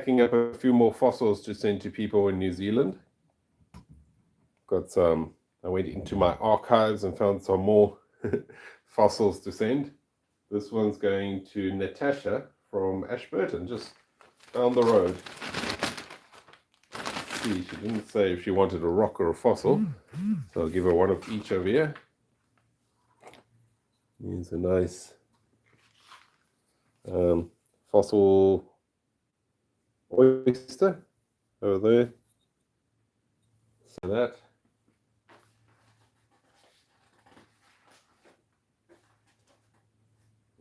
packing up a few more fossils to send to people in New Zealand. Got some, I went into my archives and found some more fossils to send. This one's going to Natasha from Ashburton, just down the road. Let's see, she didn't say if she wanted a rock or a fossil, so I'll give her one of each over here. Here's a nice fossil oyster over there. So that.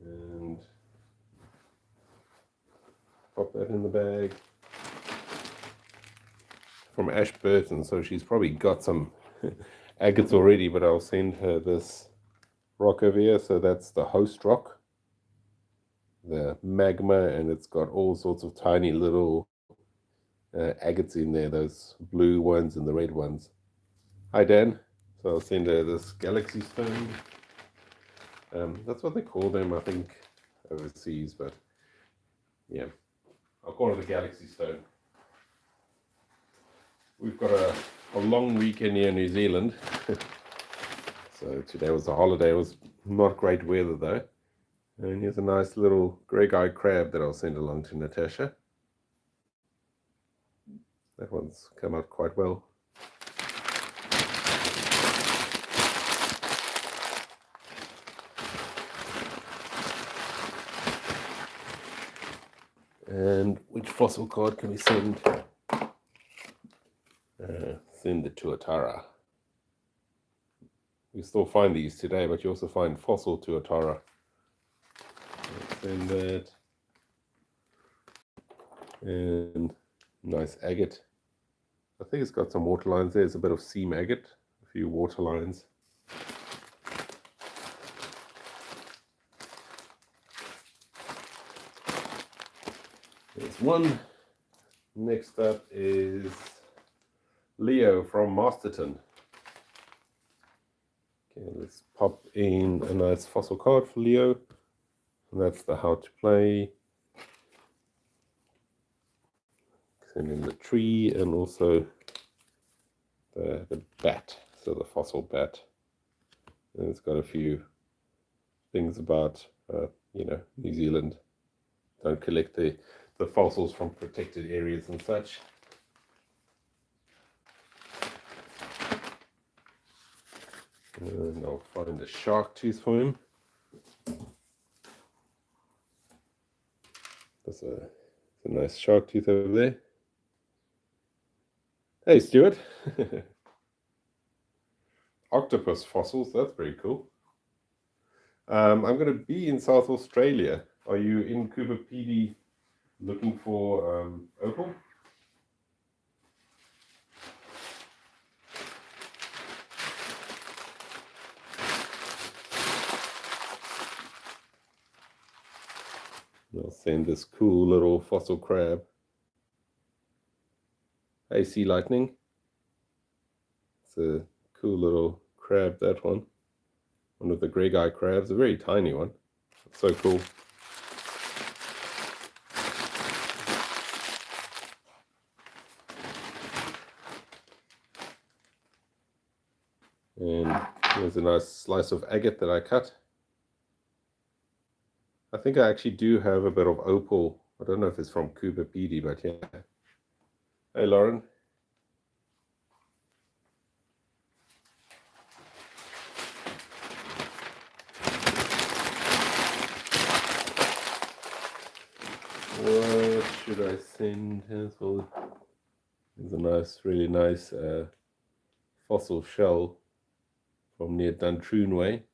And pop that in the bag. From Ashburton, so she's probably got some agates already, but I'll send her this rock over here. So that's the host rock, the magma, and it's got all sorts of tiny little agates in there, those blue ones and the red ones. Hi Dan. So I'll send her this galaxy stone. That's what they call them, I think, overseas, but yeah, I'll call it a galaxy stone. We've got a long weekend here in New Zealand. So today was a holiday. It was not great weather though. And here's a nice little grey-eyed crab that I'll send along to Natasha. That one's come out quite well. And which fossil card can we send? Send the Tuatara. You still find these today, but you also find fossil Tuatara. Send that. And nice agate. I think it's got some water lines there. There's a bit of seam agate, a few water lines. There's one. Next up is Leo from Masterton. Okay, let's pop in a nice fossil card for Leo. And that's the how to play. Send in the tree and also the bat, so the fossil bat. And it's got a few things about, New Zealand. Don't collect the fossils from protected areas and such. And I'll find a shark tooth for him. That's a nice shark tooth over there. Hey, Stuart. Octopus fossils, that's pretty cool. I'm going to be in South Australia. Are you in Cooper PD looking for opal? I'll send this cool little fossil crab. Hey, sea lightning. It's a cool little crab, that one. One of the grey-eye crabs, a very tiny one. It's so cool. And here's a nice slice of agate that I cut. I think I actually do have a bit of opal. I don't know if it's from Cooper PD, but yeah. Hey, Lauren. What should I send? There's a nice, really nice fossil shell from near Duntroon Way.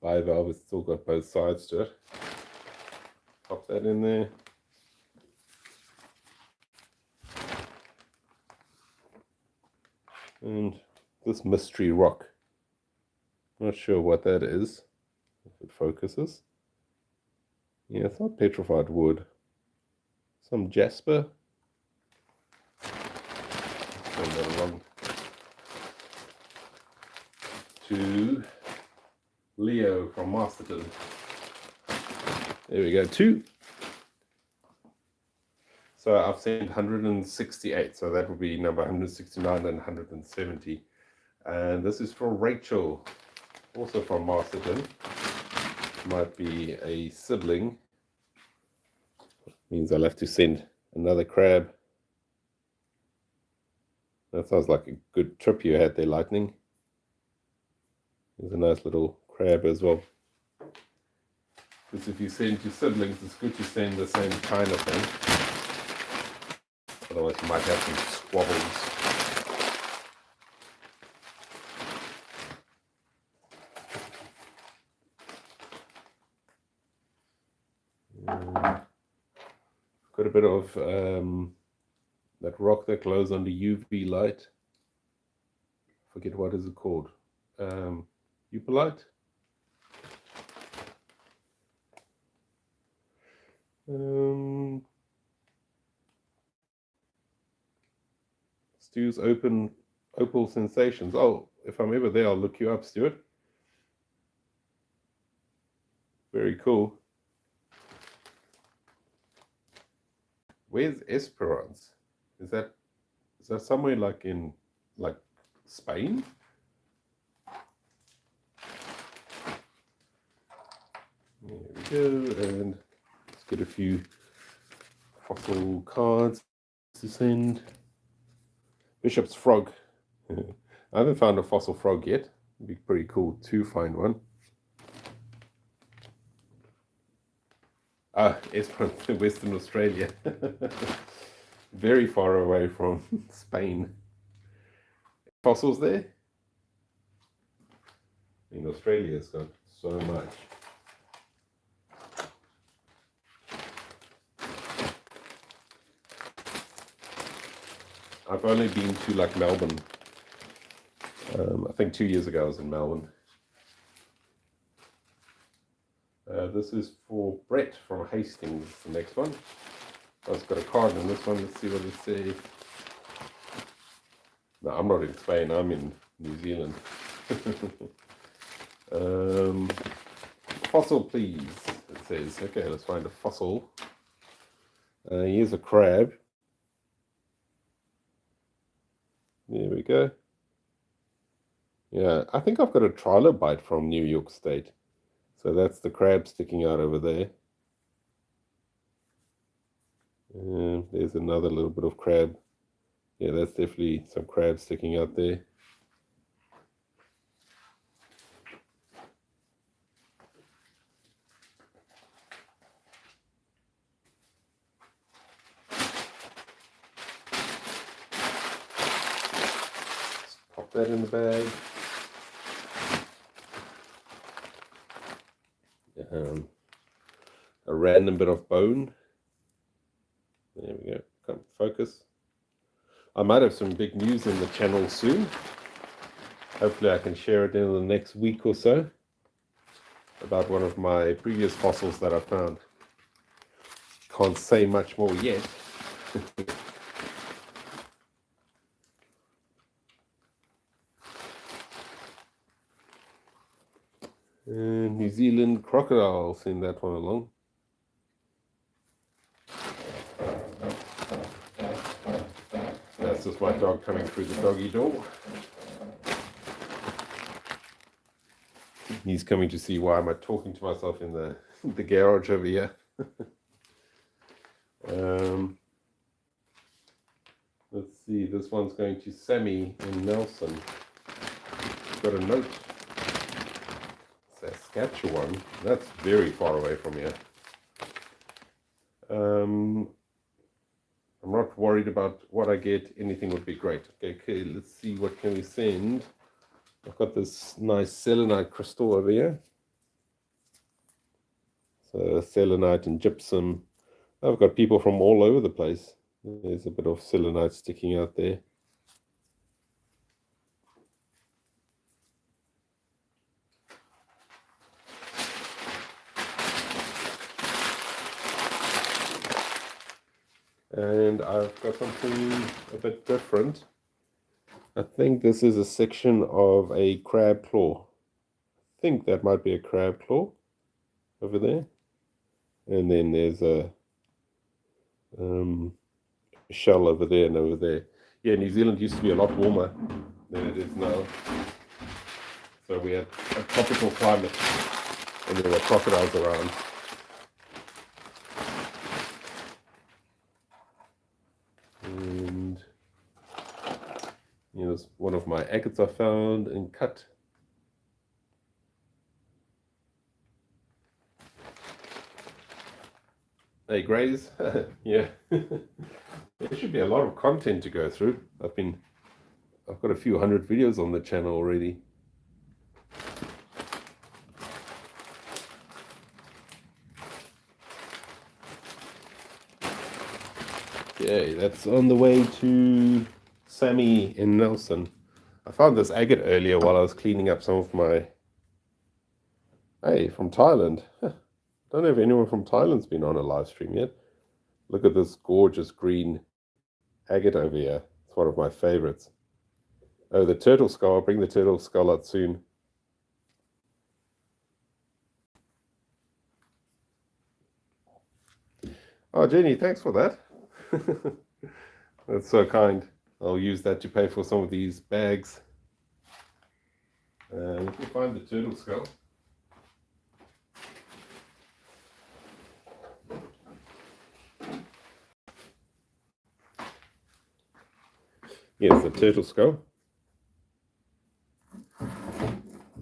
Bivalve, it's still got both sides to it. Pop that in there. And this mystery rock. Not sure what that is, if it focuses. Yeah, it's not petrified wood. Some jasper. Send that along to Leo from Masterton. There we go, 2. So I've sent 168, so that would be number 169 and 170. And this is for Rachel, also from Masterton. Might be a sibling. Means I'll have to send another crab. That sounds like a good trip you had there, Lightning. There's a nice little crab as well. Because if you send your siblings, it's good to send the same kind of thing. Otherwise you might have some squabbles. Got a bit of that rock that glows under UV light. Forget what is it called. Upalite. Stu's Opal Sensations. Oh, if I'm ever there, I'll look you up, Stuart. Very cool. Where's Esperance? Is that somewhere like in Spain? There we go, and let's get a few fossil cards to send. Bishop's Frog. I haven't found a fossil frog yet. It'd be pretty cool to find one. Esperance in Western Australia. Very far away from Spain. Fossils there? In Australia, it's got so much. I've only been to like Melbourne. I think 2 years ago I was in Melbourne. This is for Brett from Hastings, the next one. I've got a card in this one. Let's see what it says. No, I'm not in Spain. I'm in New Zealand. Fossil, please. It says. Okay, let's find a fossil. Here's a crab. There we go. Yeah, I think I've got a trilobite from New York State. So that's the crab sticking out over there. And there's another little bit of crab. Yeah, that's definitely some crab sticking out there. Let's pop that in the bag. A random bit of bone. There we go. Can't focus. I might have some big news in the channel soon. Hopefully I can share it in the next week or so about one of my previous fossils that I found. Can't say much more yet. And New Zealand crocodile, send that one along. That's just my dog coming through the doggy door. He's coming to see why am I talking to myself in the garage over here. Let's see, this one's going to Sammy in Nelson. Got a note. Saskatchewan. That's very far away from here. I'm not worried about what I get. Anything would be great. Okay, let's see, what can we send? I've got this nice selenite crystal over here. So selenite and gypsum. I've got people from all over the place. There's a bit of selenite sticking out there. And I've got something a bit different. I think this is a section of a crab claw. I think that might be a crab claw over there. And then there's a shell over there and over there. Yeah, New Zealand used to be a lot warmer than it is now. So we had a tropical climate and there were crocodiles around. And here's one of my agates I found and cut. Hey, Grays. Yeah. There should be a lot of content to go through. I've got a few hundred videos on the channel already. Okay, that's on the way to Sammy in Nelson. I found this agate earlier while I was cleaning up some of my... Hey, from Thailand. Don't know if anyone from Thailand's been on a live stream yet. Look at this gorgeous green agate over here. It's one of my favorites. Oh, the turtle skull. I'll bring the turtle skull out soon. Oh, Jenny, thanks for that. That's so kind. I'll use that to pay for some of these bags. Let me find the turtle skull. Yes, the turtle skull. I'm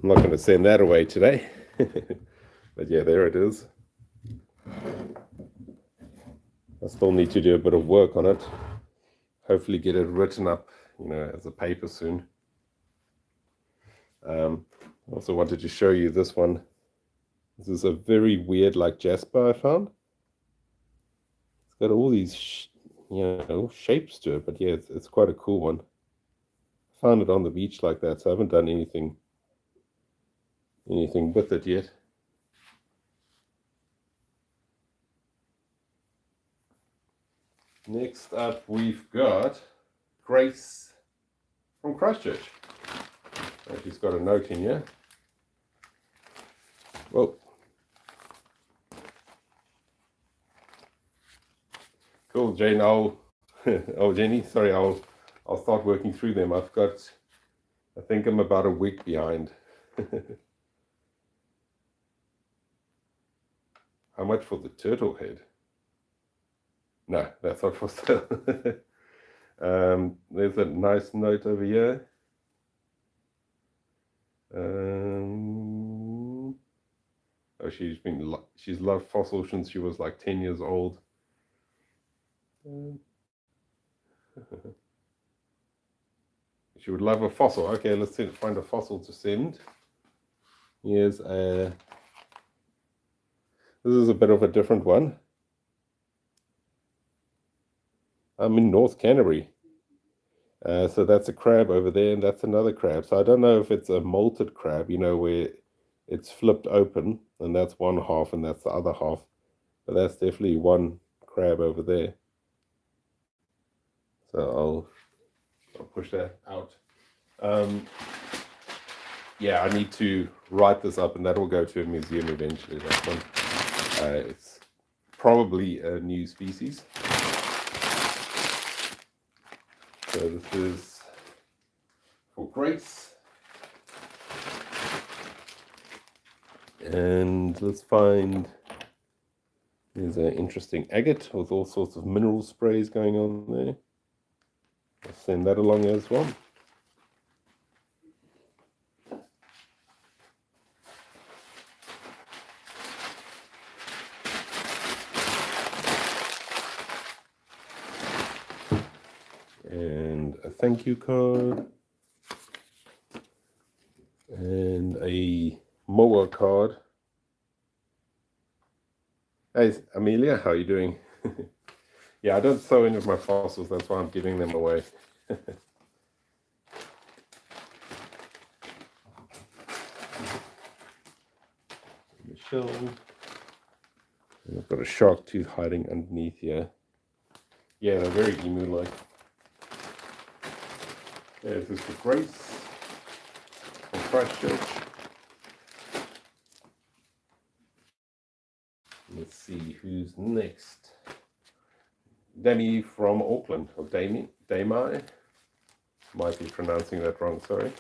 not going to send that away today. But yeah, there it is. I still need to do a bit of work on it. Hopefully get it written up, as a paper soon. I also wanted to show you this one. This is a very weird, like jasper I found. It's got all these, shapes to it, but yeah, it's quite a cool one. I found it on the beach like that, so I haven't done anything with it yet. Next up, we've got Grace from Christchurch. Oh, she's got a note in here. Whoa. Cool, Jane. Oh, Jenny, sorry, I'll start working through them. I think I'm about a week behind. How much for the turtle head? No, that's not for sale. There's a nice note over here. She's loved fossils since she was like 10 years old. She would love a fossil. Okay, let's find a fossil to send. This is a bit of a different one. I'm in North Canterbury. So that's a crab over there, and that's another crab. So I don't know if it's a molted crab, where it's flipped open, and that's one half, and that's the other half. But that's definitely one crab over there. So I'll push that out. Yeah, I need to write this up, and that will go to a museum eventually. That one. It's probably a new species. So this is for Grace. And let's find, there's an interesting agate with all sorts of mineral sprays going on there. I'll send that along as well. And a thank you card. And a moa card. Hey, Amelia, how are you doing? Yeah, I don't sew any of my fossils, that's why I'm giving them away. Michelle. And I've got a shark tooth hiding underneath here. Yeah, they're very emu-like. Yeah, this is for Grace from Christchurch. Let's see who's next. Demi from Auckland, or Dami. Might be pronouncing that wrong, sorry.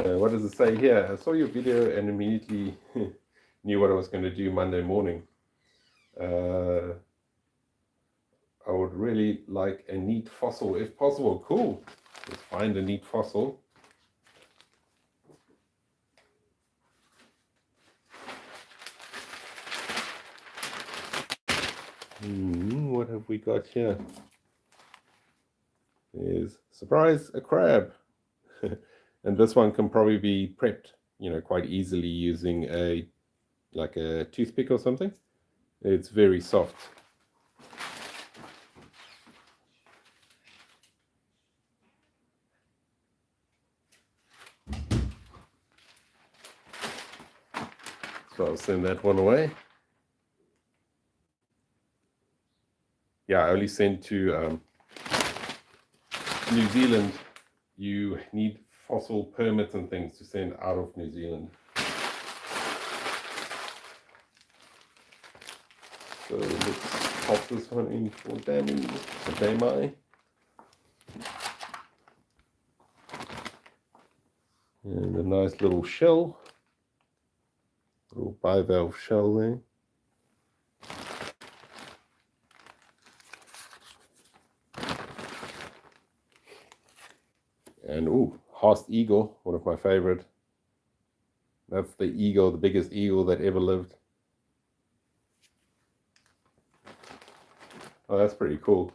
What does it say here? I saw your video and immediately knew what I was going to do Monday morning. I would really like a neat fossil if possible. Cool. Let's find a neat fossil. What have we got here? There's, surprise, a crab. And this one can probably be prepped, quite easily using like a toothpick or something. It's very soft. So I'll send that one away. Yeah, I only send to New Zealand. You need fossil permits and things to send out of New Zealand. So let's pop this one in for Dami. And a nice little shell. Little bivalve shell there. And Horst eagle, one of my favorite. That's the eagle, the biggest eagle that ever lived. Oh, that's pretty cool.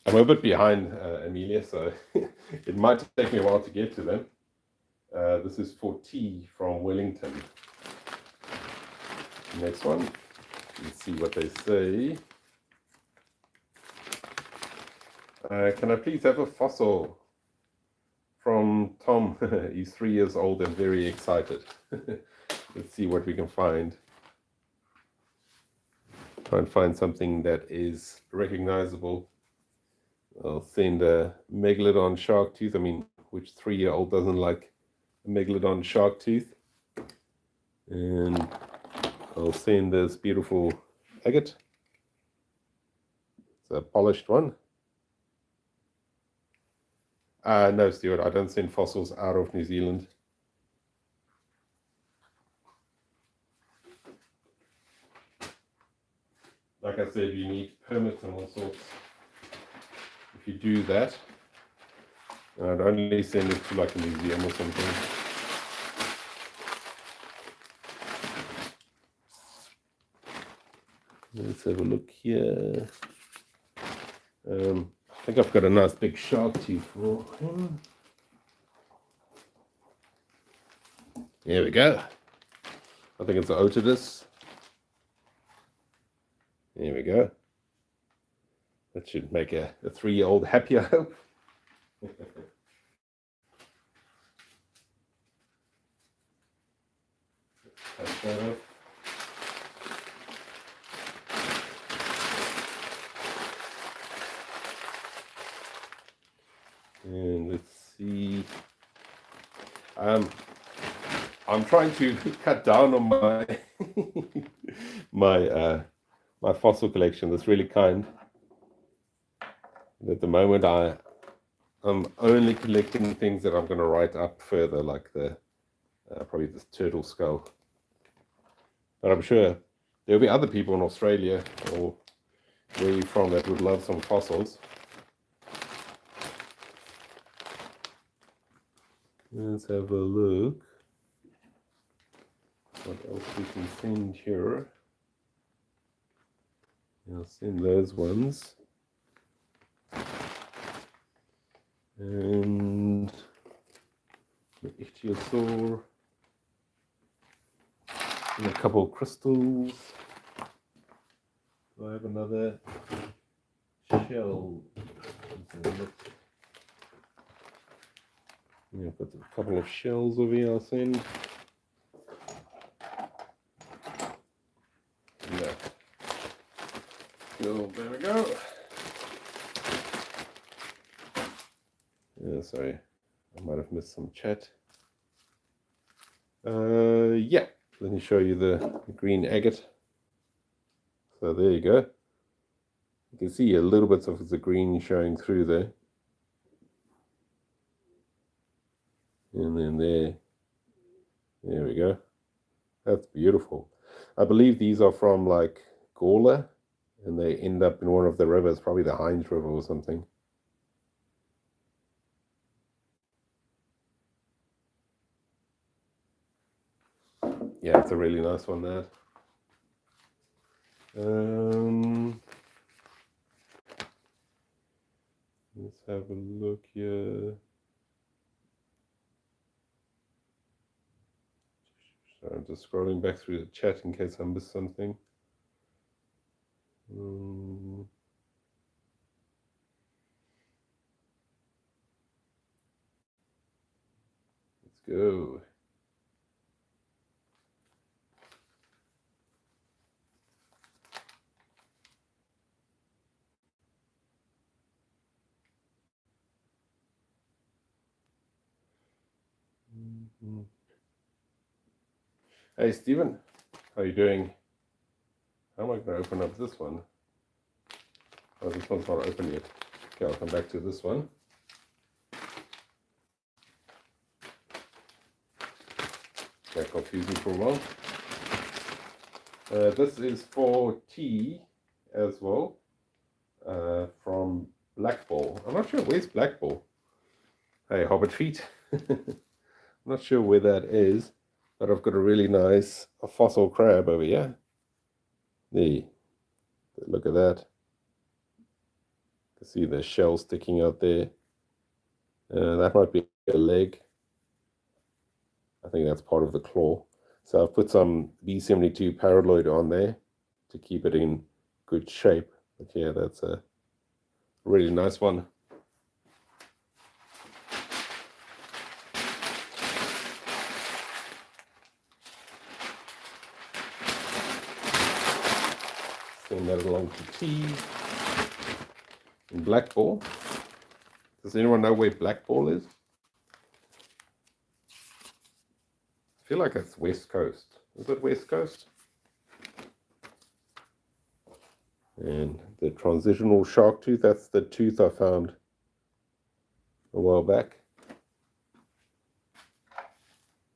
I'm a bit behind Amelia, so it might take me a while to get to them. This is for T from Wellington. Next one, let's see what they say. Can I please have a fossil? From Tom. He's 3 years old and very excited. Let's see what we can find. Try and find something that is recognizable. I'll send a megalodon shark tooth. I mean, which 3-year-old doesn't like a megalodon shark tooth? And I'll send this beautiful agate. It's a polished one. No, Stuart, I don't send fossils out of New Zealand. Like I said, you need permits and all sorts. If you do that, I'd only send it to like a museum or something. Let's have a look here. I think I've got a nice big shark tooth for him. There we go. I think it's an otodus. There we go. That should make a 3-year-old happy, I hope. Cut that off. And let's see. I'm trying to cut down on my my fossil collection. That's really kind. At the moment, I'm only collecting things that I'm going to write up further, like the probably this turtle skull. But I'm sure there'll be other people in Australia or where you're from that would love some fossils. Let's have a look. What else we can send here? I'll send those ones. And the ichthyosaur. And a couple of crystals. Do I have another shell? Yeah, I've got a couple of shells over here I'll send. Yeah. So there we go. Sorry, I might have missed some chat. Yeah, let me show you the green agate. So there you go. You can see a little bit of the green showing through there. And then there we go. That's beautiful. I believe these are from like Gawler, and they end up in one of the rivers, probably the Hines River or something. Yeah, it's a really nice one, that. Let's have a look here. So I'm just scrolling back through the chat in case I missed something. Let's go. Hey Stephen, how are you doing? How am I going to open up this one? Oh, this one's not open yet. Okay, I'll come back to this one. Got confusing for a while. This is for tea as well, from Black Ball. I'm not sure, where's Black Ball? Hey, Hobbit Feet. I'm not sure where that is, but I've got a really nice fossil crab over here. There, look at that. You can see the shell sticking out there. That might be a leg. I think that's part of the claw. So I've put some B72 paraloid on there to keep it in good shape. But yeah, that's a really nice one. Send that along to tea. And Black Ball. Does anyone know where Black Ball is? I feel like it's West Coast. Is it West Coast? And the transitional shark tooth, that's the tooth I found a while back.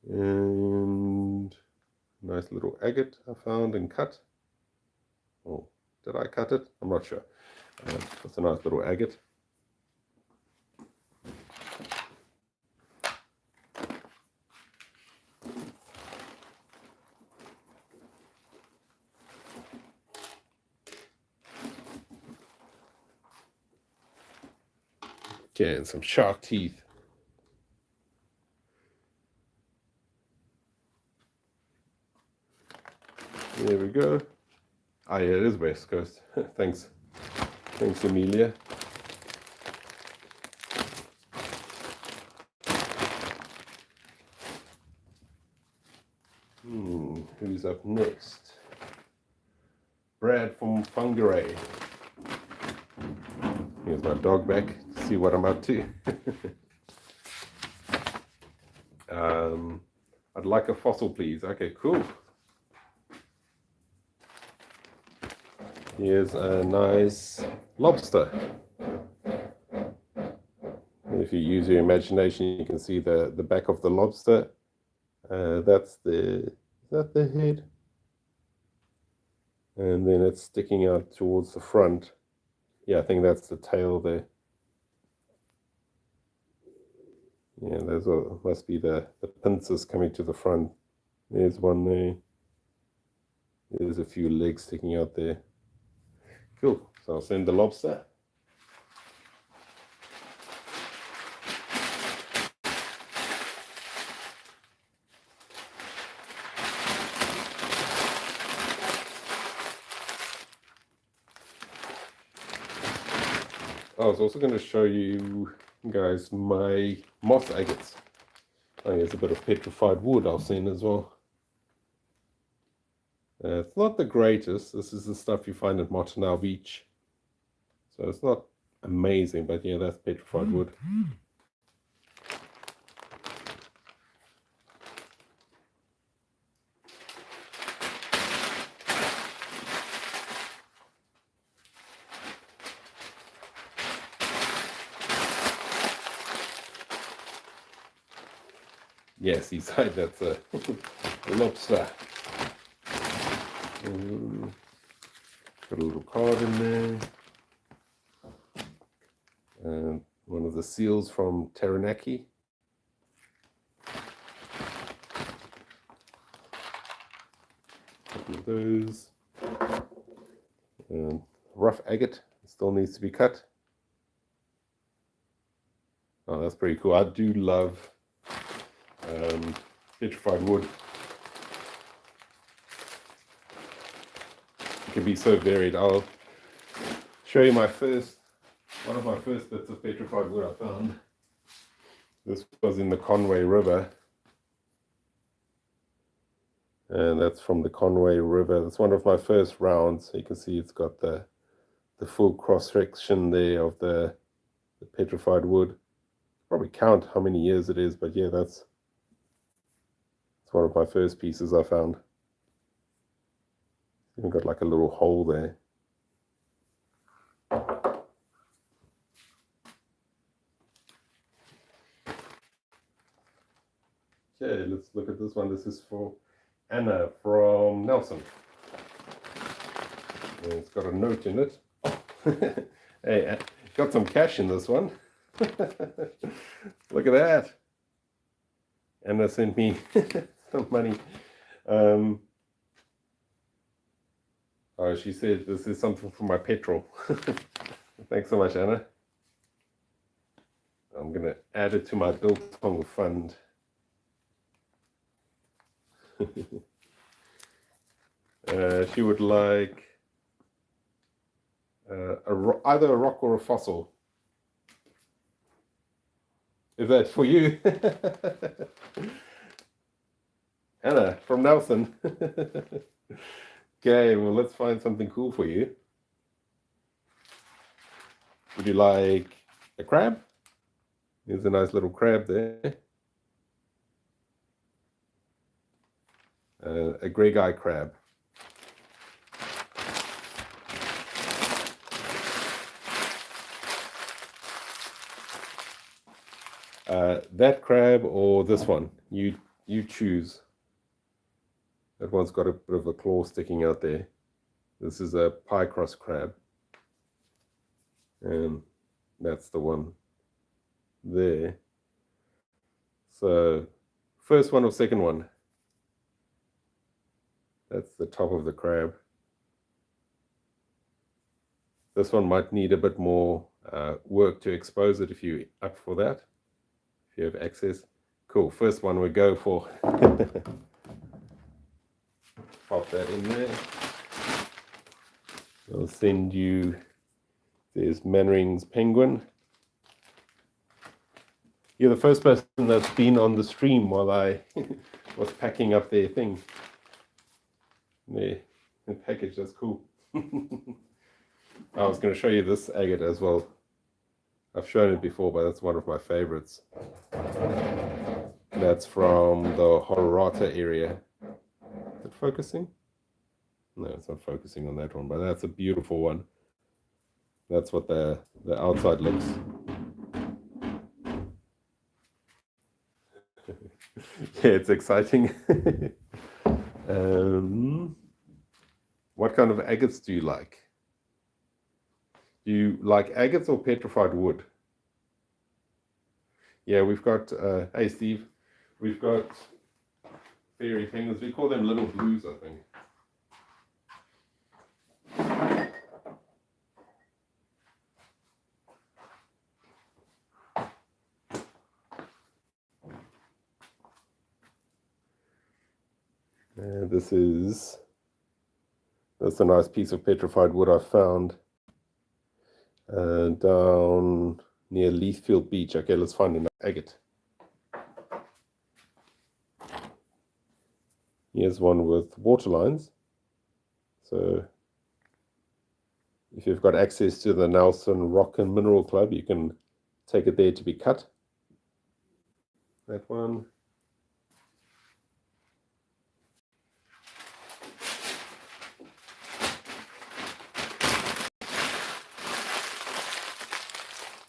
And nice little agate I found and cut. Oh, did I cut it? I'm not sure. That's a nice little agate. Okay, and some shark teeth. There we go. Ah, yeah, it is West Coast. Thanks. Thanks, Amelia. Who's up next? Brad from Fungaray. Here's my dog back to see what I'm up to. I'd like a fossil, please. Okay, cool. Here's a nice lobster. If you use your imagination, you can see the back of the lobster. Is that the head? And then it's sticking out towards the front. Yeah, I think that's the tail there. Yeah, those must be the pincers coming to the front. There's one there. There's a few legs sticking out there. Cool. So I'll send the lobster. I was also going to show you guys my moss agates. Oh, here's a bit of petrified wood I'll send as well. It's not the greatest. This is the stuff you find at Martinal Beach. So it's not amazing, but yeah, that's petrified wood. Yes, inside that's a lobster. Got a little card in there. And one of the seals from Taranaki. Couple of those. Rough agate still needs to be cut. Oh, that's pretty cool. I do love petrified wood. It can be so varied. I'll show you one of my first bits of petrified wood I found. This was in the Conway River. And that's from the Conway River. That's one of my first rounds. You can see it's got the full cross section there of the petrified wood. Probably count how many years it is, but yeah, it's one of my first pieces I found. Even got like a little hole there. Okay, let's look at this one. This is for Anna from Nelson. And it's got a note in it. Hey, got some cash in this one. Look at that. Anna sent me some money. Oh, she said this is something for my petrol. Thanks so much, Anna. I'm going to add it to my biltong fund. She would like either a rock or a fossil. Is that for you? Anna from Nelson. Okay, well, let's find something cool for you. Would you like a crab? Here's a nice little crab there. A grey eye crab. That crab or this one, you choose. That one's got a bit of a claw sticking out there. This is a pie cross crab. And that's the one there. So, first one or second one? That's the top of the crab. This one might need a bit more work to expose it if you're up for that. If you have access. Cool, first one we go for. Pop that in there. I'll send you, there's Mannering's penguin. You're the first person that's been on the stream while I was packing up their thing. There, the package, that's cool. I was going to show you this agate as well. I've shown it before, but that's one of my favorites. That's from the Hororata area. Is it focusing? No, it's not focusing on that one, but that's a beautiful one. That's what the outside looks. Yeah, it's exciting. What kind of agates do you like? Do you like agates or petrified wood? Yeah, we've got, hey Steve, we've got fairy penguins. We call them little blues, I think. That's a nice piece of petrified wood I found down near Leithfield Beach. Okay, let's find an agate. Here's one with water lines. So if you've got access to the Nelson Rock and Mineral Club, you can take it there to be cut. That one.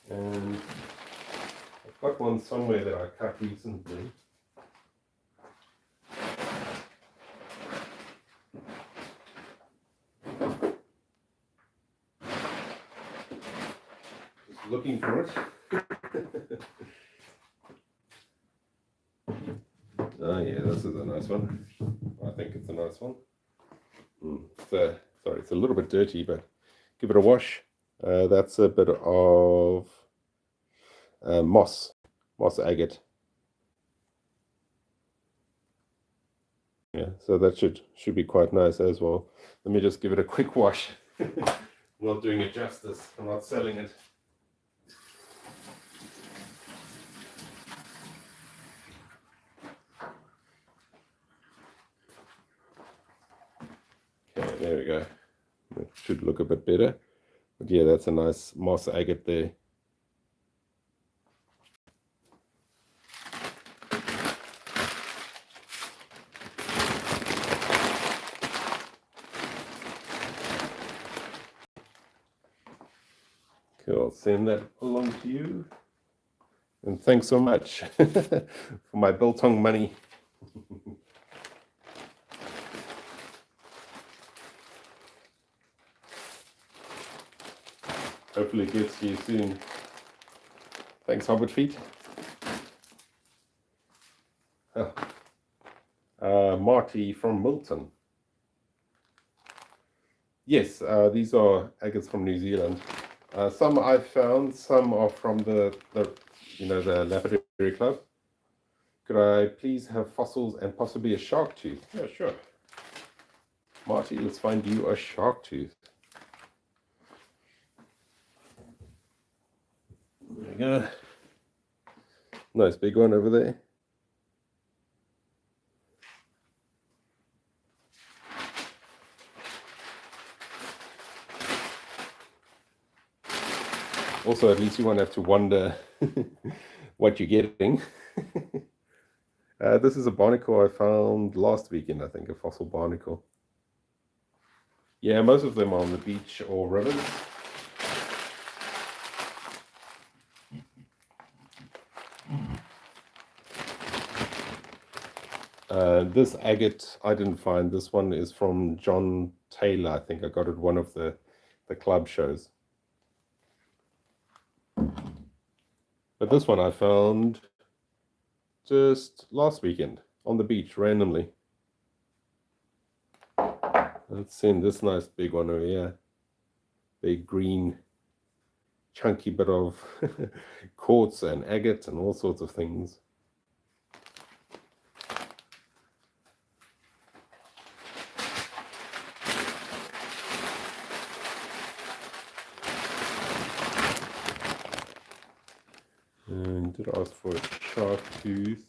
And I've got one somewhere that I cut recently. looking for it. Oh yeah, this is a nice one. I think it's a nice one. Sorry, it's a little bit dirty, but give it a wash. That's a bit of moss agate. Yeah, so that should be quite nice as well. Let me just give it a quick wash. Not doing it justice. I'm not selling it. Okay, there we go. It should look a bit better. But yeah, that's a nice moss agate there. Cool, I'll send that along to you. And thanks so much for my biltong money. Hopefully it gets to you soon. Thanks, Hobbit Feet. Marty from Milton. Yes, these are agates from New Zealand. Some I've found, some are from the lapidary club. Could I please have fossils and possibly a shark tooth? Yeah, sure. Marty, let's find you a shark tooth. There we go. Nice big one over there. Also, at least you won't have to wonder what you're getting. This is a barnacle I found last weekend, I think, a fossil barnacle. Yeah, most of them are on the beach or rivers. This agate I didn't find. This one is from John Taylor. I think I got it at one of the club shows. But this one I found just last weekend on the beach randomly. Let's send this nice big one over here. Big green chunky bit of quartz and agate and all sorts of things. And did ask for a shark tooth.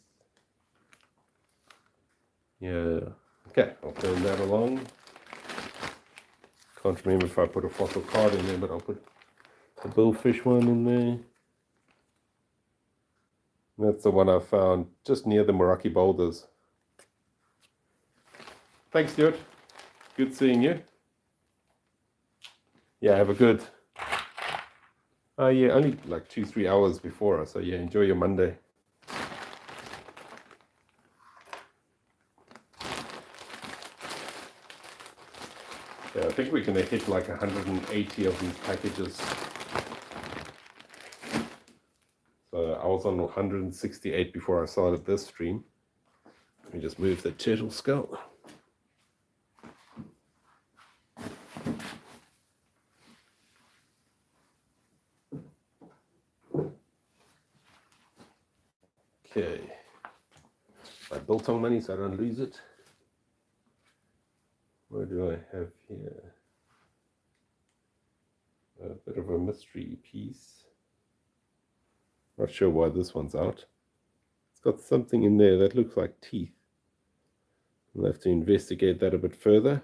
Yeah. Okay, I'll turn that along. Can't remember if I put a fossil card in there, but I'll put a billfish one in there. That's the one I found just near the Meraki boulders. Thanks, Stuart. Good seeing you. Yeah, have a good... yeah, only like 2-3 hours before us, so yeah, enjoy your Monday. Yeah, I think we're going to hit like 180 of these packages. So I was on 168 before I started this stream. Let me just move the turtle skull. Okay, my biltong money so I don't lose it. What do I have here? A bit of a mystery piece. Not sure why this one's out. It's got something in there that looks like teeth. We'll have to investigate that a bit further.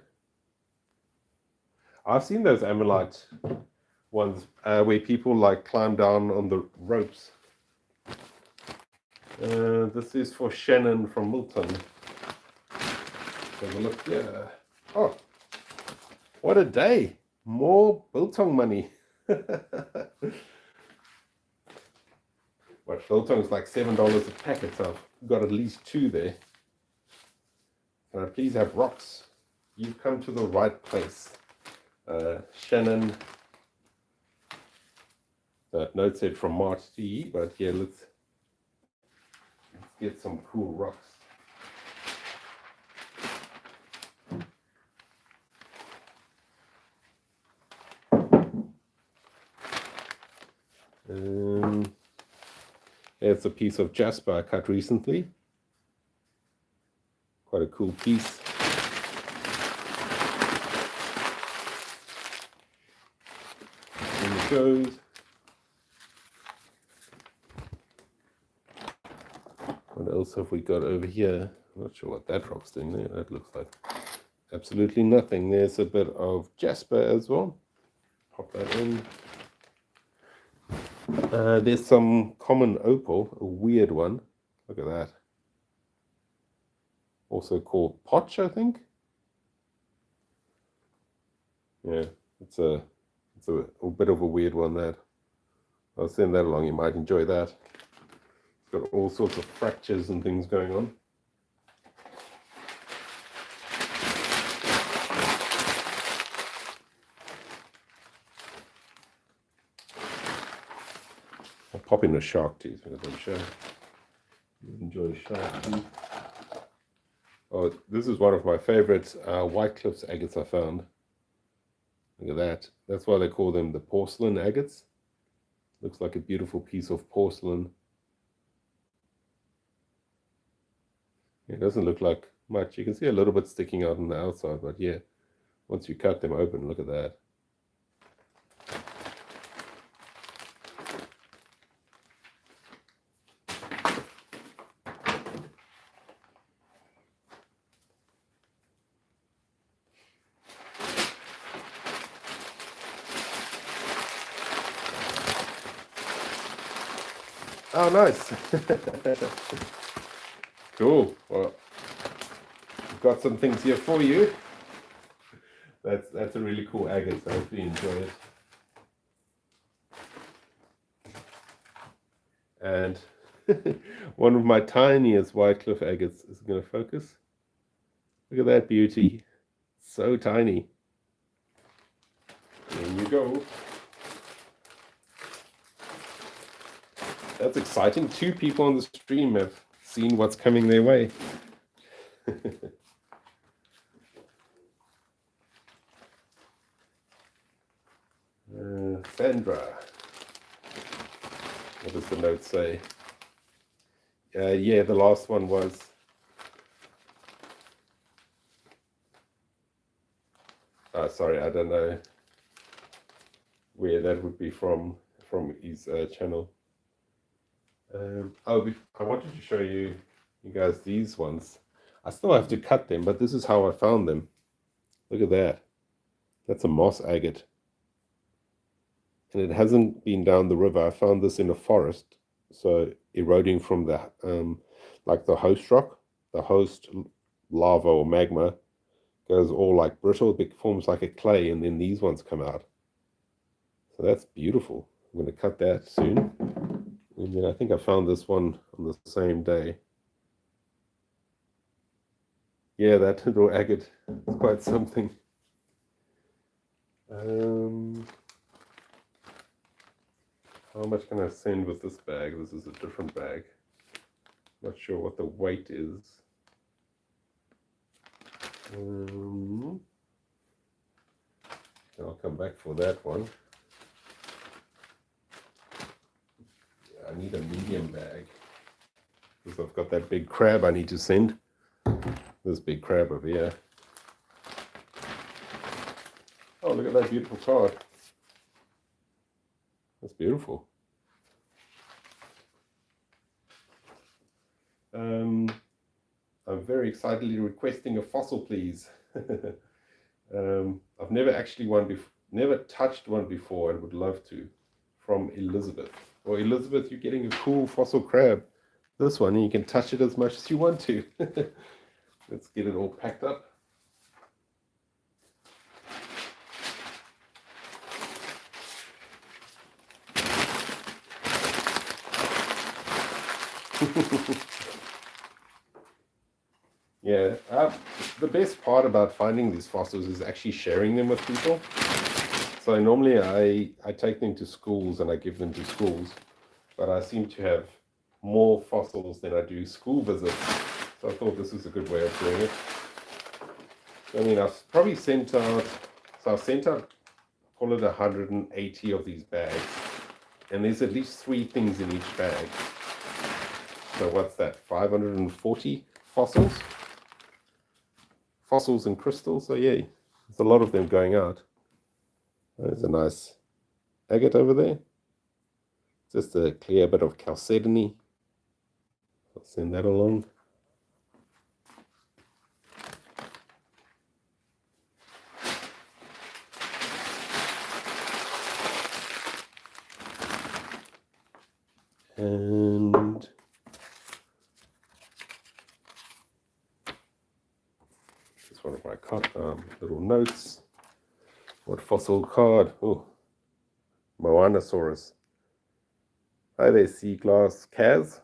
I've seen those amylite ones where people like climb down on the ropes. This is for Shannon from Milton. Have a look here. Oh, what a day! More biltong money. What, biltong is like $7 a packet, so I've got at least 2 there. Can I please have rocks? You've come to the right place. Shannon. note said from March T, but yeah, let's get some cool rocks. It's a piece of jasper I cut recently. Quite a cool piece. And it goes. What else have we got over here? I'm not sure what that rock's doing there. That looks like absolutely nothing. There's a bit of jasper as well. Pop that in. There's some common opal, a weird one. Look at that. Also called potch, I think. Yeah, it's a bit of a weird one. That I'll send that along. You might enjoy that. It's got all sorts of fractures and things going on. I'll pop in a shark tooth because I'm sure you enjoy shark tooth. Oh, this is one of my favorite White Cliffs agates I found. Look at that. That's why they call them the porcelain agates. Looks like a beautiful piece of porcelain. It doesn't look like much. You can see a little bit sticking out on the outside, but yeah, once you cut them open, look at that. Oh, nice. Cool. Well, I've got some things here for you. That's a really cool agate, so I hope you enjoy it. And one of my tiniest White Cliff agates is going to focus. Look at that beauty. So tiny. There you go. That's exciting. 2 people on the stream have seen what's coming their way. Sandra. What does the note say? Yeah, the last one was. Sorry, I don't know where that would be from his channel. I wanted to show you guys these ones. I still have to cut them, but this is how I found them. Look at that. That's a moss agate. And it hasn't been down the river. I found this in a forest. So eroding from the, like the host rock, the host lava or magma goes all like brittle, it forms like a clay, and then these ones come out. So that's beautiful. I'm going to cut that soon. And then I think I found this one on the same day. Yeah, that little agate is quite something. How much can I send with this bag? This is a different bag. Not sure what the weight is. I'll come back for that one. I need a medium bag because I've got that big crab I need to send. This big crab over here. Oh, look at that beautiful card. That's beautiful. I'm very excitedly requesting a fossil, please. I've never actually never touched one before and would love to. From Elizabeth. Or Elizabeth, you're getting a cool fossil crab. This one, and you can touch it as much as you want to. Let's get it all packed up. Yeah, the best part about finding these fossils is actually sharing them with people. So normally I take them to schools and I give them to schools, but I seem to have more fossils than I do school visits. So I thought this is a good way of doing it. I mean, I've probably sent out, call it 180 of these bags, and there's at least 3 things in each bag. So what's that, 540 fossils? Fossils and crystals, so yeah, there's a lot of them going out. There's a nice agate over there. Just a clear bit of chalcedony. I'll send that along. And just one of my little notes. What fossil card? Oh, Moanosaurus. Hi there, sea glass Kaz.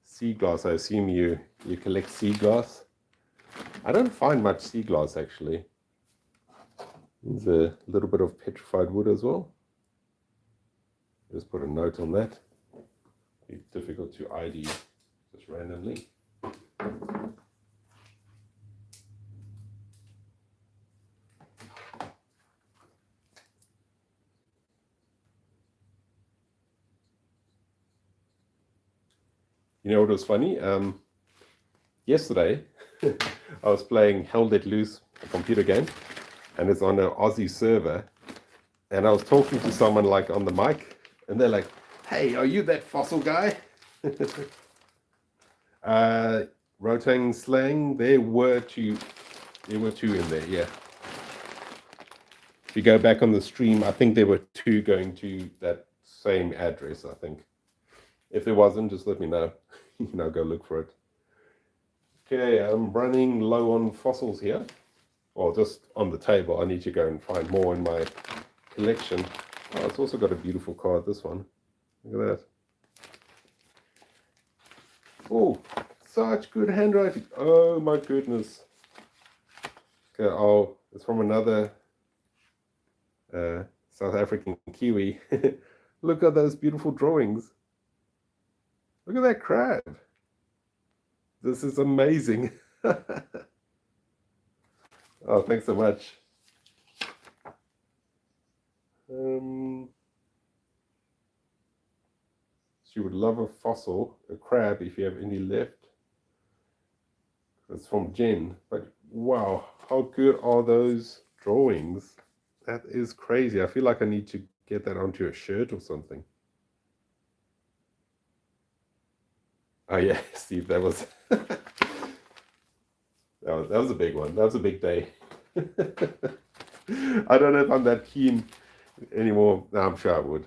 Sea glass, I assume you collect sea glass. I don't find much sea glass actually. There's a little bit of petrified wood as well. Just put a note on that. It's difficult to ID just randomly. You know what was funny? Yesterday, I was playing Held Let Loose, a computer game, and it's on an Aussie server. And I was talking to someone like on the mic, and they're like, "Hey, are you that fossil guy?" Rotating slang. There were two in there. Yeah. If you go back on the stream, I think there were 2 going to that same address. I think. If there wasn't, just let me know. Go look for it. Okay, I'm running low on fossils here. Well, just on the table. I need to go and find more in my collection. Oh, it's also got a beautiful card, this one. Look at that. Oh, such good handwriting. Oh my goodness. Okay, oh, it's from another South African Kiwi. Look at those beautiful drawings. Look at that crab. This is amazing. Oh, thanks so much. She would love a fossil, a crab, if you have any left. It's from Jen. But wow, how good are those drawings? That is crazy. I feel like I need to get that onto a shirt or something. Oh yeah, Steve, that was that was a big one. That was a big day. I don't know if I'm that keen anymore. No, I'm sure I would.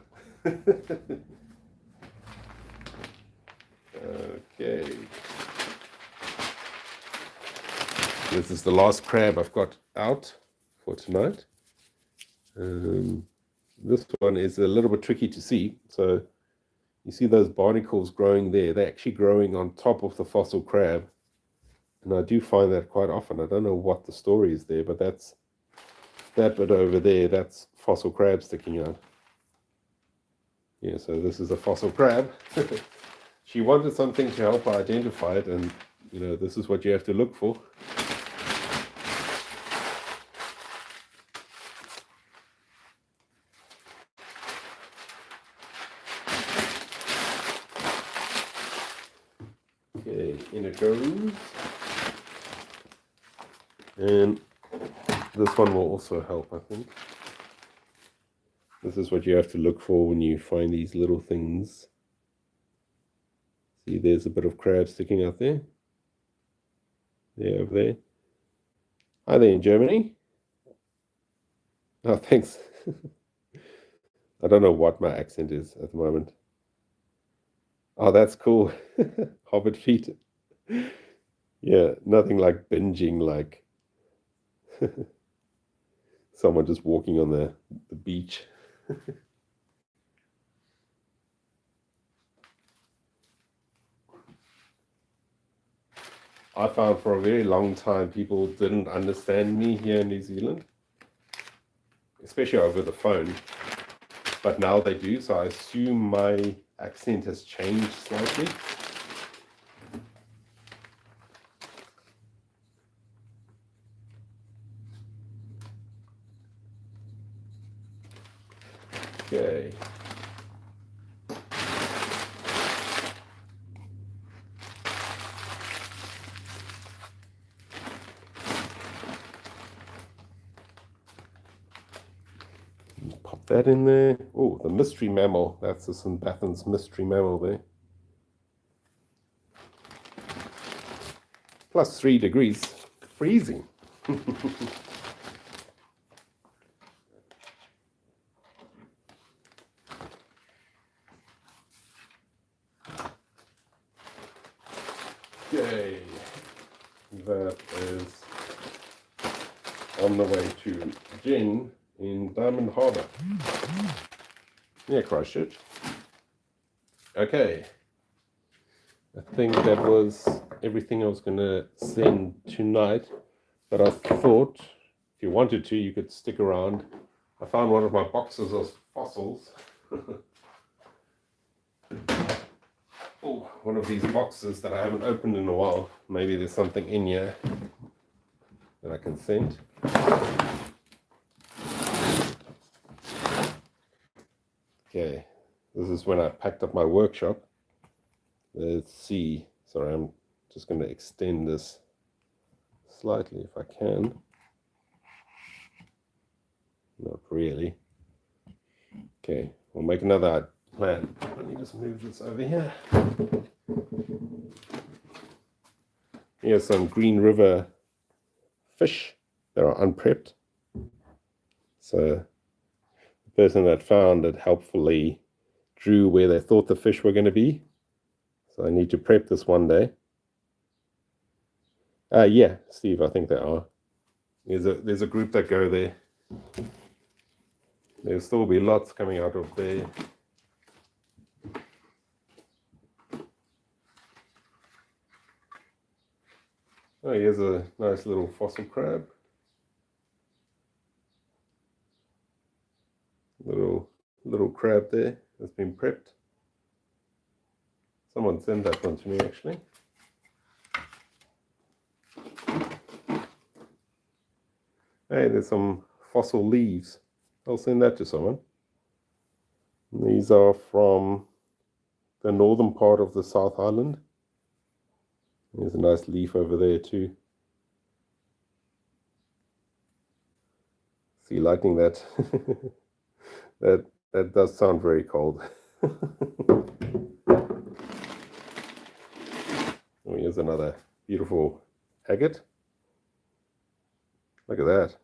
Okay. This is the last crab I've got out for tonight. This one is a little bit tricky to see. So you see those barnacles growing there. They're actually growing on top of the fossil crab. And I do find that quite often. I don't know what the story is there, but that's that bit over there. That's fossil crab sticking out. Yeah, so this is a fossil crab. She wanted something to help her identify it, and this is what you have to look for. Okay, in it goes. And this one will also help, I think. This is what you have to look for when you find these little things. See, there's a bit of crab sticking out there. Yeah, over there. Hi there in Germany. Oh, thanks. I don't know what my accent is at the moment. Oh, that's cool. Hobbit feet. Yeah, nothing like binging, like someone just walking on the beach. I found for a very long time people didn't understand me here in New Zealand, especially over the phone. But now they do, so I assume my accent has changed slightly. Okay. Pop that in there. Oh, the mystery mammal. That's the St. Bathan's mystery mammal there. Plus 3 degrees. Freezing. Okay. That is on the way to Jen in Diamond Harbour. Yeah, Christchurch. Okay. I think that was everything I was going to send tonight. But I thought, if you wanted to, you could stick around. I found one of my boxes of fossils. Oh, one of these boxes that I haven't opened in a while. Maybe there's something in here that I can send. Okay, this is when I packed up my workshop. Let's see. Sorry, I'm just going to extend this slightly if I can. Not really. Okay, we'll make another plan. Let me just move this over here. Here's some Green River fish that are unprepped. So the person that found it helpfully drew where they thought the fish were going to be. So I need to prep this one day. Yeah, Steve, I think they are. There's a group that go there. There'll still be lots coming out of there. Oh, here's a nice little fossil crab. Little crab there that's been prepped. Someone sent that one to me actually. Hey, there's some fossil leaves. I'll send that to someone. And these are from the northern part of the South Island. There's a nice leaf over there too. See, liking that. that does sound very cold. Oh, here's another beautiful agate. Look at that.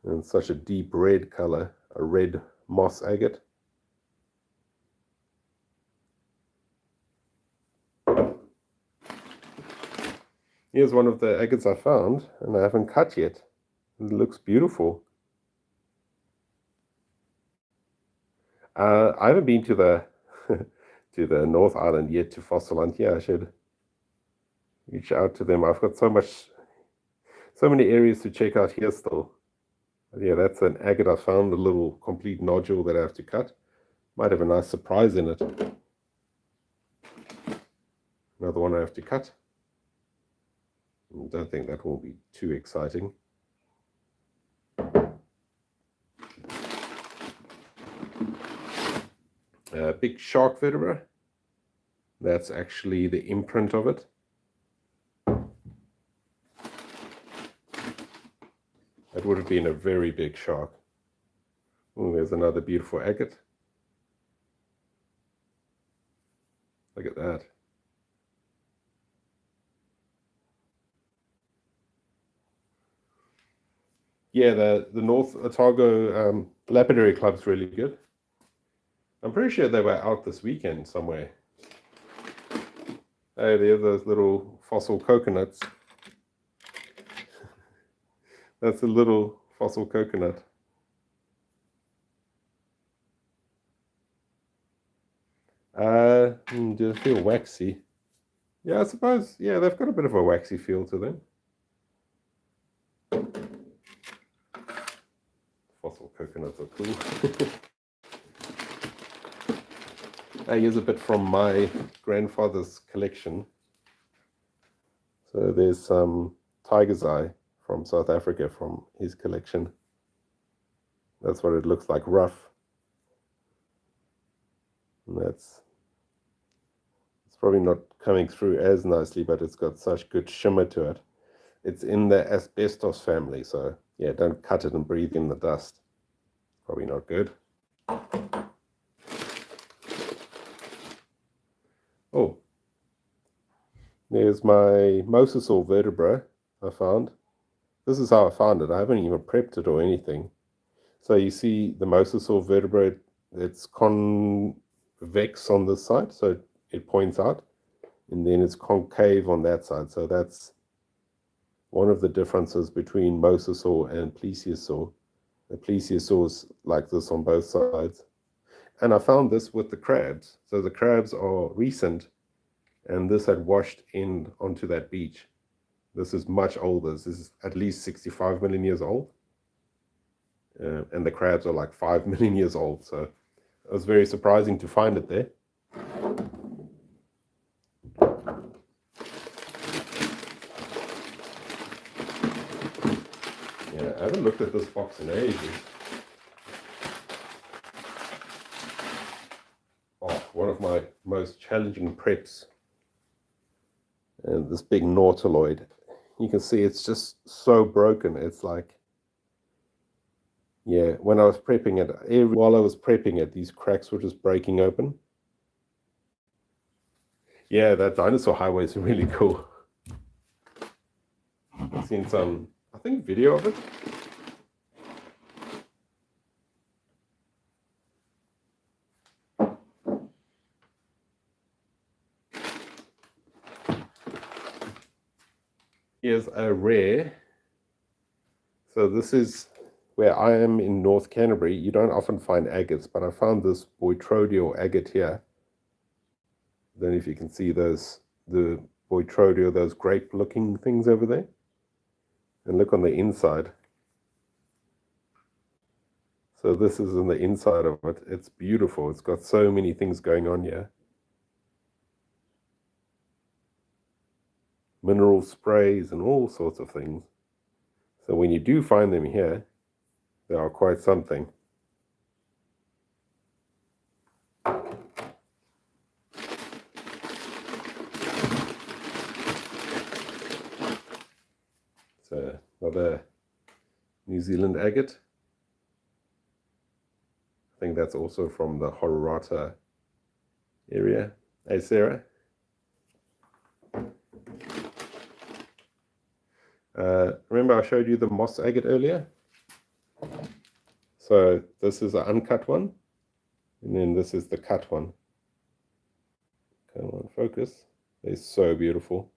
And such a deep red color, a red moss agate. Here's one of the agates I found, and I haven't cut yet. It looks beautiful. I haven't been to the to the North Island yet to fossil hunt. Yeah, I should reach out to them. I've got so many areas to check out here still. Yeah, that's an agate I found, a little complete nodule that I have to cut. Might have a nice surprise in it. Another one I have to cut. I don't think that will be too exciting. Big shark vertebra. That's actually the imprint of it. That would have been a very big shark. Oh, there's another beautiful agate. Look at that. Yeah, the North Otago Lapidary Club's really good. I'm pretty sure they were out this weekend somewhere. Hey, there's those little fossil coconuts. That's a little fossil coconut. Does it feel waxy? Yeah, I suppose, yeah, they've got a bit of a waxy feel to them. Fossil coconuts are cool. Here's a bit from my grandfather's collection. So there's some tiger's eye from South Africa from his collection. That's what it looks like, rough. And it's probably not coming through as nicely, but it's got such good shimmer to it. It's in the asbestos family, so yeah, don't cut it and breathe in the dust. Probably not good. Oh, there's my mosasaur vertebra I found. This is how I found it. I haven't even prepped it or anything. So you see the mosasaur vertebra, it's convex on this side, so it points out, and then it's concave on that side. So that's one of the differences between mosasaur and plesiosaur. The plesiosaur is like this on both sides. And I found this with the crabs. So the crabs are recent, and this had washed in onto that beach. This is much older. This is at least 65 million years old. And the crabs are like 5 million years old. So it was very surprising to find it there. Yeah, I haven't looked at this box in ages. Oh, one of my most challenging preps. And this big nautiloid. You can see it's just so broken. It's like, yeah, when I was prepping it, while I was prepping it, these cracks were just breaking open. Yeah, that dinosaur highway is really cool. I've seen some, I think, video of it. Here's a rare. So this is where I am in North Canterbury. You don't often find agates, but I found this boitrodeal agate here. I don't know if you can see those, the boitrodeal, those grape-looking things over there. And look on the inside. So this is in the inside of it. It's beautiful. It's got so many things going on here. Mineral sprays and all sorts of things. So when you do find them here, they are quite something. So another New Zealand agate. I think that's also from the Hororata area. Hey, Sarah. Remember I showed you the moss agate earlier? So this is an uncut one, and then this is the cut one. Come on, focus. They're so beautiful.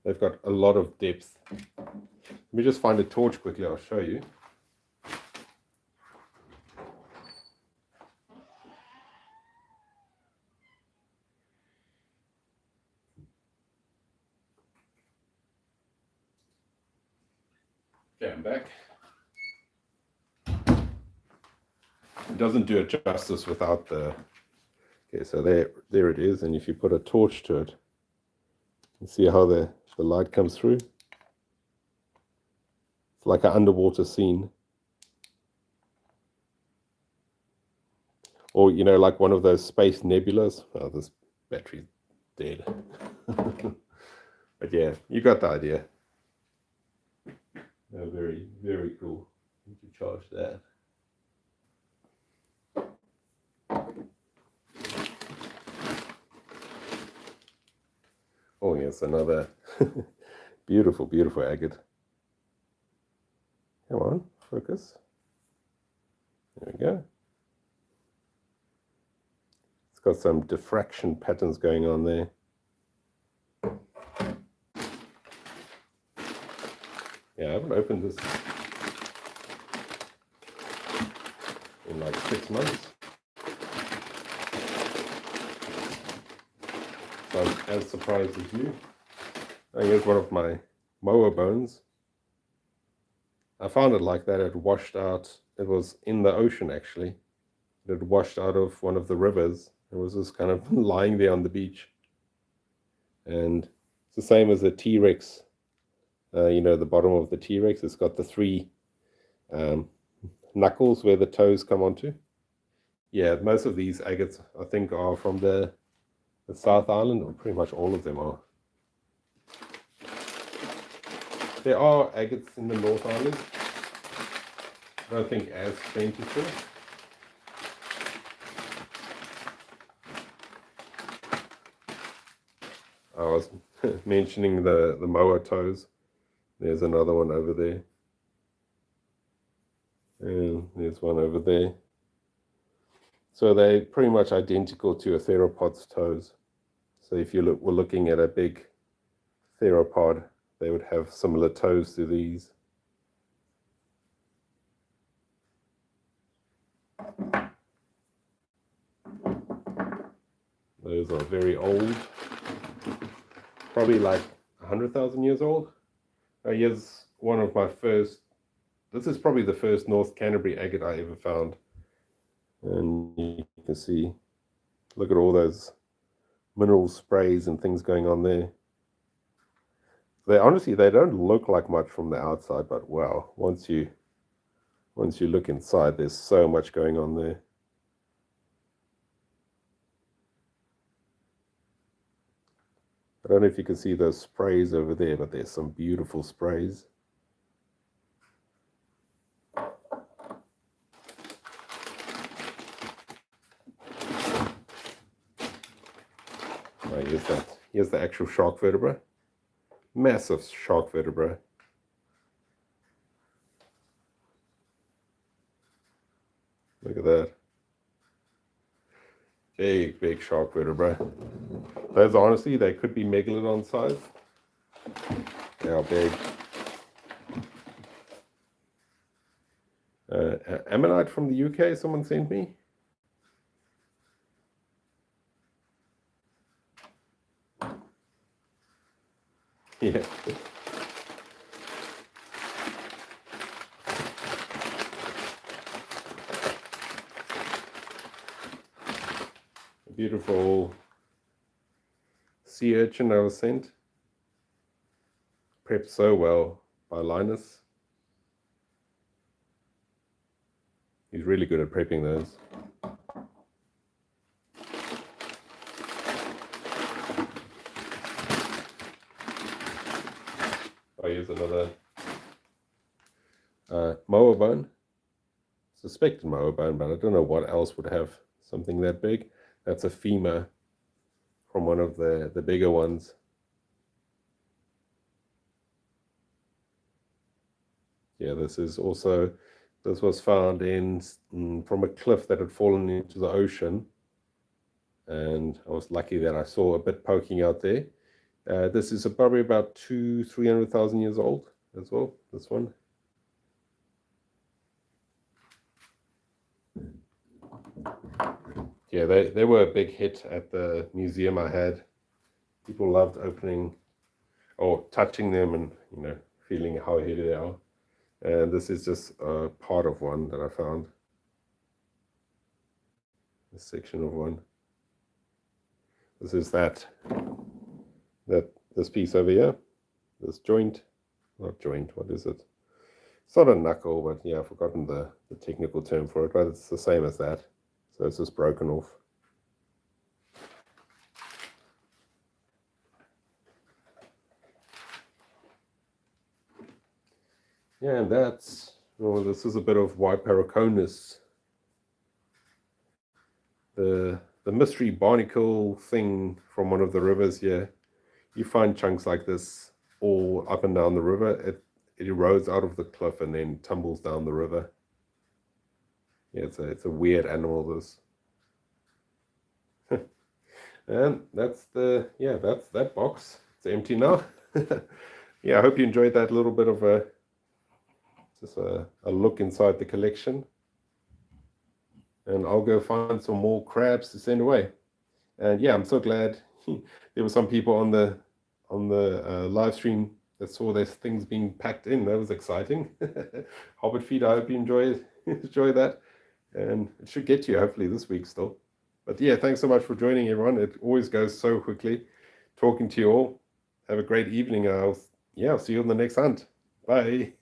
They've got a lot of depth. Let me just find a torch quickly, I'll show you. Okay, I'm back. It doesn't do it justice without the... Okay, so there it is, and if you put a torch to it, you see how the light comes through? It's like an underwater scene. Or, you know, like one of those space nebulas. Oh, this battery's dead. But yeah, you got the idea. Oh, very, very cool. Need to charge that. Oh yes, another beautiful, beautiful agate. Come on, focus. There we go. It's got some diffraction patterns going on there. Yeah, I haven't opened this in like 6 months. as surprised as you. Here's one of my moa bones. I found it like that. It washed out. It was in the ocean, actually. It had washed out of one of the rivers. It was just kind of lying there on the beach. And it's the same as a T-Rex. You know, the bottom of the T-Rex, it's got the three knuckles where the toes come onto. Yeah, most of these agates, I think, are from the South Island, or pretty much all of them are. There are agates in the North Island. I don't think as plentiful. I was mentioning the moa toes. There's another one over there. And there's one over there. So they're pretty much identical to a theropod's toes. So if you were looking at a big theropod, they would have similar toes to these. Those are very old, probably like 100,000 years old. Here's one of my first, this is probably the first North Canterbury agate I ever found. And you can see, look at all those mineral sprays and things going on there. They honestly, they don't look like much from the outside, but wow, once you look inside, there's so much going on there. I don't know if you can see those sprays over there, but there's some beautiful sprays. Oh, here's that. Here's the actual shark vertebra. Massive shark vertebra. Look at that. Big, big shark vertebra. Those, honestly, they could be megalodon size. They are big. Ammonite from the UK, someone sent me. Yeah. Beautiful sea urchin I was sent. Prepped so well by Linus. He's really good at prepping those. Oh, here's another moa bone. Suspected moa bone, but I don't know what else would have something that big. That's a femur from one of the bigger ones. Yeah, this was found from a cliff that had fallen into the ocean, and I was lucky that I saw a bit poking out there. This is probably about 300,000 years old as well, this one. Yeah, they were a big hit at the museum I had. People loved opening or touching them and, you know, feeling how heavy they are. And this is just a part of one that I found. A section of one. This is this piece over here. This joint. Not joint, what is it? It's not a knuckle, but yeah, I've forgotten the technical term for it, but it's the same as that. So it's just broken off. Yeah, and this is a bit of Whiteparaconus. The mystery barnacle thing from one of the rivers here. You find chunks like this all up and down the river. It erodes out of the cliff and then tumbles down the river. Yeah, it's a weird animal, this. And that's that box. It's empty now. Yeah, I hope you enjoyed that little bit of a look inside the collection. And I'll go find some more crabs to send away. And yeah, I'm so glad there were some people on the live stream that saw their things being packed in. That was exciting. Hobbit feet, I hope you enjoy that, and it should get you hopefully this week still. But yeah, thanks so much for joining, everyone. It always goes so quickly. Talking to you all. Have a great evening. I'll see you on the next hunt. Bye.